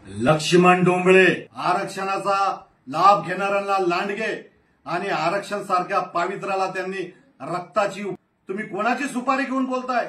लक्ष्मण डोंबळे आरक्षणाचा लाभ घेणाऱ्यांना लांडगे आणि आरक्षण सारख्या पावित्र्याला त्यांनी रक्ताची तुम्ही कोणाची सुपारी घेऊन बोलताय?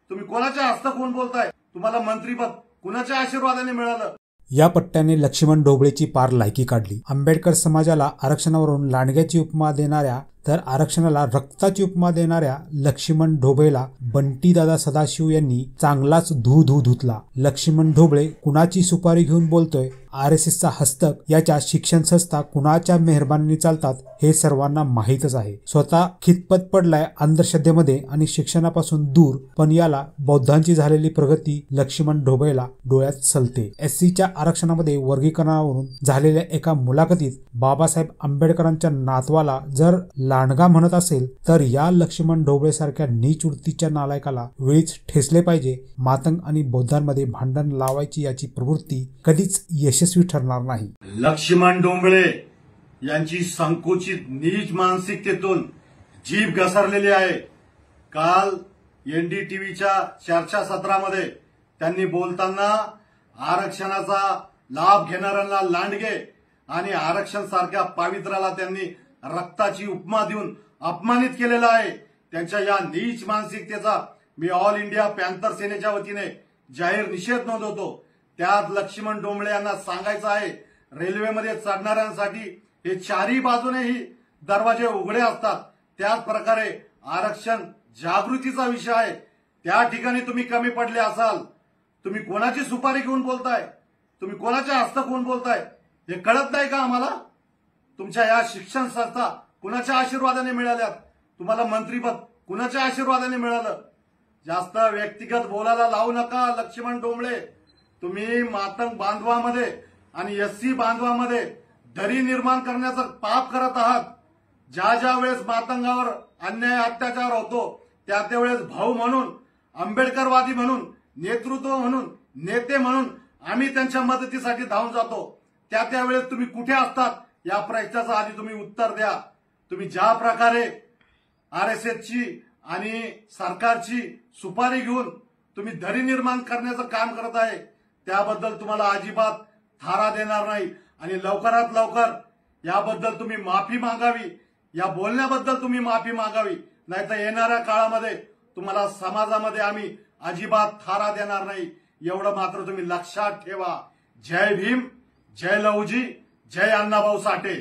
तुम्ही कोणाच्या हस्तक होऊन बोलताय? तुम्हाला मंत्रीपद कुणाच्या आशीर्वादाने मिळालं? या पट्ट्याने लक्ष्मण डोंबळेची पार लायकी काढली। आंबेडकर समाजाला आरक्षणावरून लांडग्याची उपमा देणाऱ्या तर आरक्षणाला रक्ताची उपमा देणाऱ्या लक्ष्मण ढोबळेला बंटीदादा सदाशिव यांनी चांगलाच धू धुतला। लक्ष्मण ढोबळे कुणाची सुपारी घेऊन बोलतोय? आरएसएसचा हस्तक याच्या शिक्षण संस्था कुणाच्या मेहरबानीने चालतात हे सर्वांना माहीतच आहे। स्वतः खितपत पडलाय अंधश्रद्धेमध्ये आणि शिक्षणापासून दूर, पण याला बौद्धांची झालेली प्रगती लक्ष्मण ढोबळेला डोळ्यात सलते। एससीच्या आरक्षणामध्ये वर्गीकरणावरून झालेल्या एका मुलाखतीत बाबासाहेब आंबेडकरांच्या नातवाला जर लांडगा म्हणत असेल तर या लक्ष्मण ढोबळे सारख्या नीच वृत्तीच्या नालायकाला वेळीच ठेचले पाहिजे। मातंग आणि बौद्धांमध्ये भांडण लावायची याची प्रवृत्ती कधीच यशस्वी ठरणार नाही। लक्ष्मण डोंबळे यांची संकुचित नीच मानसिकतेतून जीभ घसरलेली आहे। काल एनडीटीव्हीच्या चर्चा सत्रामध्ये त्यांनी बोलताना आरक्षणाचा लाभ घेणाऱ्यांना लांडगे आणि आरक्षण सारख्या पावित्र्याला त्यांनी रक्ताची उपमा देऊन अपमानित केलेला आहे। त्यांच्या या नीच मानसिकतेचा मी ऑल इंडिया पॅंथर सेनेच्या वतीने जाहीर निषेध नोंदवतो। त्यात लक्ष्मण डोंबळे यांना सांगायचं आहे, रेल्वेमध्ये चढणाऱ्यांसाठी हे चारही बाजूनेही दरवाजे उघडे असतात। त्याच प्रकारे आरक्षण जागृतीचा विषय आहे। त्या ठिकाणी तुम्ही कमी पडले असाल, तुम्ही कोणाची सुपारी घेऊन बोलताय? तुम्ही कोणाच्या हस्तक होऊन बोलताय? हे कळत नाही का आम्हाला? तुमच्या या शिक्षण संस्था कुणाच्या आशीर्वादाने मिळाल्यात? तुम्हाला मंत्रीपद कुणाच्या आशीर्वादाने मिळालं? जास्त व्यक्तिगत बोलायला लावू नका लक्ष्मण डोंबळे। तुम्ही मातंग बांधवामध्ये आणि एससी बांधवामध्ये दरी निर्माण करण्याचं पाप करत आहात। ज्या ज्या वेळेस मातंगावर अन्याय अत्याचार होतो त्या त्यावेळेस भाऊ म्हणून, आंबेडकरवादी म्हणून, नेतृत्व म्हणून, नेते म्हणून आम्ही त्यांच्या मदतीसाठी धावून जातो। त्यावेळेस तुम्ही कुठे असतात या प्रश्नाचं आधी तुम्ही उत्तर द्या। तुम्ही ज्या प्रकारे आरएसएसची आणि सरकारची सुपारी घेऊन तुम्ही दरी निर्माण करण्याचं काम करत आहे त्याबद्दल तुम्हाला अजिबात थारा देणार नाही आणि लवकरात लवकर याबद्दल तुम्ही माफी मागावी। या बोलण्याबद्दल तुम्ही माफी मागावी, नाहीतर येणाऱ्या काळामध्ये तुम्हाला समाजामध्ये आम्ही अजिबात थारा देणार नाही, एवढं मात्र तुम्ही लक्षात ठेवा। जय भीम, जय लहुजी, जय अण्णाभाऊ साठे।